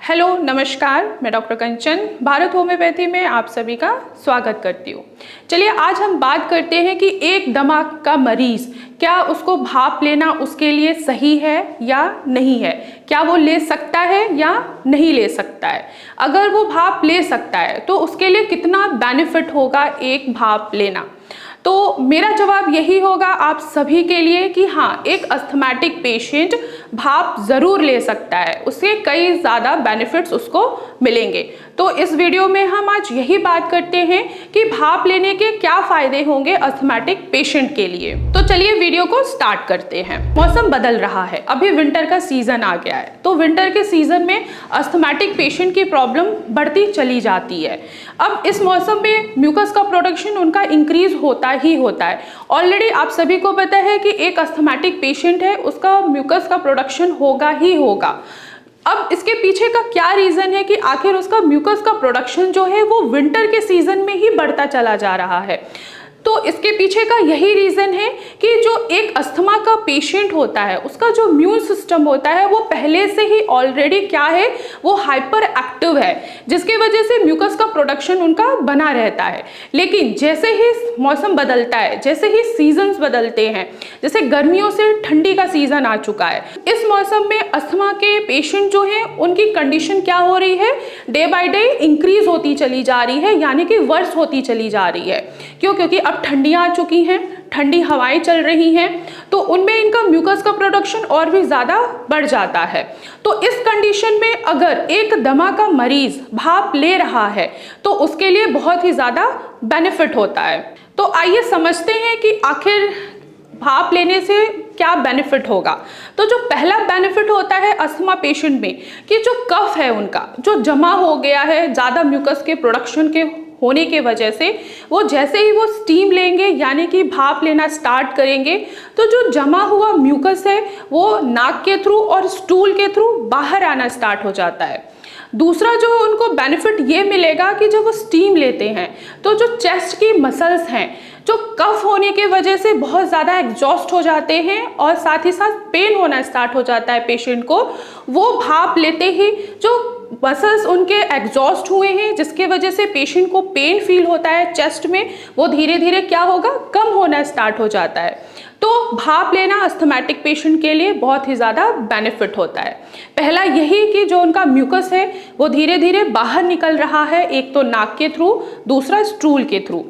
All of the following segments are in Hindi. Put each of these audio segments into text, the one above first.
हेलो नमस्कार, मैं डॉक्टर कंचन भारत होम्योपैथी में आप सभी का स्वागत करती हूँ। चलिए आज हम बात करते हैं कि एक दमा का मरीज़ क्या उसको भाप लेना उसके लिए सही है या नहीं है, क्या वो ले सकता है या नहीं ले सकता है। अगर वो भाप ले सकता है तो उसके लिए कितना बेनिफिट होगा एक भाप लेना। तो मेरा जवाब यही होगा आप सभी के लिए कि हाँ, एक अस्थमैटिक पेशेंट भाप ज़रूर ले सकता है, उससे कई ज़्यादा बेनिफिट्स उसको मिलेंगे। तो इस वीडियो में हम आज यही बात करते हैं कि भाप लेने के क्या फ़ायदे होंगे अस्थमैटिक पेशेंट के लिए। तो चलिए वीडियो को स्टार्ट करते हैं। मौसम बदल रहा है, अभी विंटर का सीज़न आ गया है, तो विंटर के सीज़न में अस्थमैटिक पेशेंट की प्रॉब्लम बढ़ती चली जाती है। अब इस मौसम में म्यूकस का प्रोडक्शन उनका इंक्रीज होता ही होता है। ऑलरेडी आप सभी को पता है कि एक अस्थमैटिक पेशेंट है, उसका म्यूकस का प्रोडक्शन होगा ही होगा। अब इसके पीछे का क्या रीज़न है कि आखिर उसका म्यूकस का प्रोडक्शन जो है वो विंटर के सीज़न में ही बढ़ता चला जा रहा है। तो इसके पीछे का यही रीज़न है कि जो एक अस्थमा का पेशेंट होता है उसका जो इम्यून सिस्टम होता है वो पहले से ही ऑलरेडी क्या है, वो हाइपर एक्टिव है, जिसकी वजह से म्यूकस का प्रोडक्शन उनका बना रहता है। लेकिन जैसे ही मौसम बदलता है, जैसे ही सीजन्स बदलते हैं, जैसे गर्मियों से ठंडी का सीज़न आ चुका है, इस मौसम में अस्थमा के पेशेंट जो है उनकी कंडीशन क्या हो रही है, डे बाय डे इंक्रीज होती चली जा रही है, यानी कि वर्स होती चली जा रही है। क्योंकि अब ठंडियाँ आ चुकी हैं, ठंडी हवाएं चल रही हैं, तो उनमें इनका म्यूकस का प्रोडक्शन और भी ज़्यादा बढ़ जाता है। तो इस कंडीशन में अगर एक दमा का मरीज़ भाप ले रहा है तो उसके लिए बहुत ही ज़्यादा बेनिफिट होता है। तो आइए समझते हैं कि आखिर भाप लेने से क्या बेनिफिट होगा। तो जो पहला बेनिफिट होता है अस्थमा पेशेंट में कि जो कफ है उनका जो जमा हो गया है ज़्यादा म्यूकस के प्रोडक्शन के होने के वजह से, वो जैसे ही वो स्टीम लेंगे यानी कि भाप लेना स्टार्ट करेंगे तो जो जमा हुआ म्यूकस है वो नाक के थ्रू और स्टूल के थ्रू बाहर आना स्टार्ट हो जाता है। दूसरा जो उनको बेनिफिट ये मिलेगा कि जब वो स्टीम लेते हैं तो जो चेस्ट की मसल्स हैं जो कफ होने के वजह से बहुत ज़्यादा एग्जॉस्ट हो जाते हैं और साथ ही साथ पेन होना स्टार्ट हो जाता है पेशेंट को, वो भाप लेते ही जो मसल्स उनके एग्जॉस्ट हुए हैं जिसके वजह से पेशेंट को पेन फील होता है चेस्ट में, वो धीरे धीरे क्या होगा, कम होना स्टार्ट हो जाता है। तो भाप लेना अस्थमैटिक पेशेंट के लिए बहुत ही ज़्यादा बेनिफिट होता है। पहला यही कि जो उनका म्यूकस है वो धीरे धीरे बाहर निकल रहा है, एक तो नाक के थ्रू, दूसरा स्टूल के थ्रू।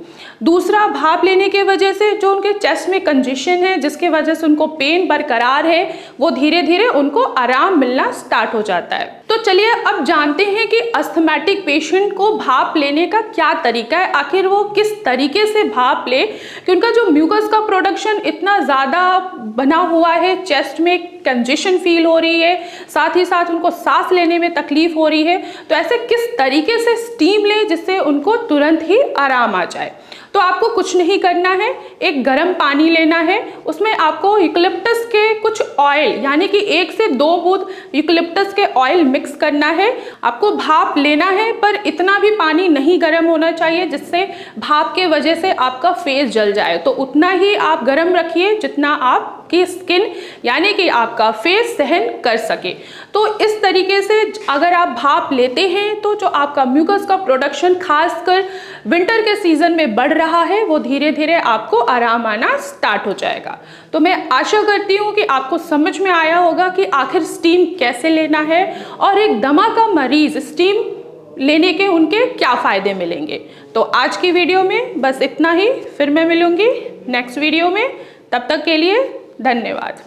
दूसरा, भाप लेने के वजह से जो उनके चेस्ट में कंजेशन है जिसके वजह से उनको पेन बरकरार है, वो धीरे धीरे उनको आराम मिलना स्टार्ट हो जाता है। तो चलिए अब जानते हैं कि अस्थमैटिक पेशेंट को भाप लेने का क्या तरीका है, आखिर वो किस तरीके से भाप ले कि उनका जो म्यूकस का प्रोडक्शन इतना ज़्यादा बना हुआ है, चेस्ट में कंजेशन फील हो रही है, साथ ही साथ उनको सांस लेने में तकलीफ हो रही है, तो ऐसे किस तरीके से स्टीम ले जिससे उनको तुरंत ही आराम आ जाए। तो आपको कुछ नहीं करना है, एक गर्म पानी लेना है, उसमें आपको यूकलिप्टस के कुछ ऑयल यानी कि 1 से 2 बूंद यूकलिप्टस के ऑयल मिक्स करना है। आपको भाप लेना है पर इतना भी पानी नहीं गर्म होना चाहिए जिससे भाप के वजह से आपका फेस जल जाए, तो उतना ही आप गर्म रखिए जितना आपकी स्किन यानी कि आपका फेस सहन कर सके। तो इस तरीके से अगर आप भाप लेते हैं तो जो आपका म्यूकस का प्रोडक्शन खासकर विंटर के सीजन में बढ़ रहा है वो धीरे धीरे आपको आराम आना स्टार्ट हो जाएगा। तो मैं आशा करती हूँ कि आपको समझ में आया होगा कि आखिर स्टीम कैसे लेना है और एक दमा का मरीज स्टीम लेने के उनके क्या फ़ायदे मिलेंगे। तो आज की वीडियो में बस इतना ही, फिर मैं मिलूँगी नेक्स्ट वीडियो में। तब तक के लिए धन्यवाद।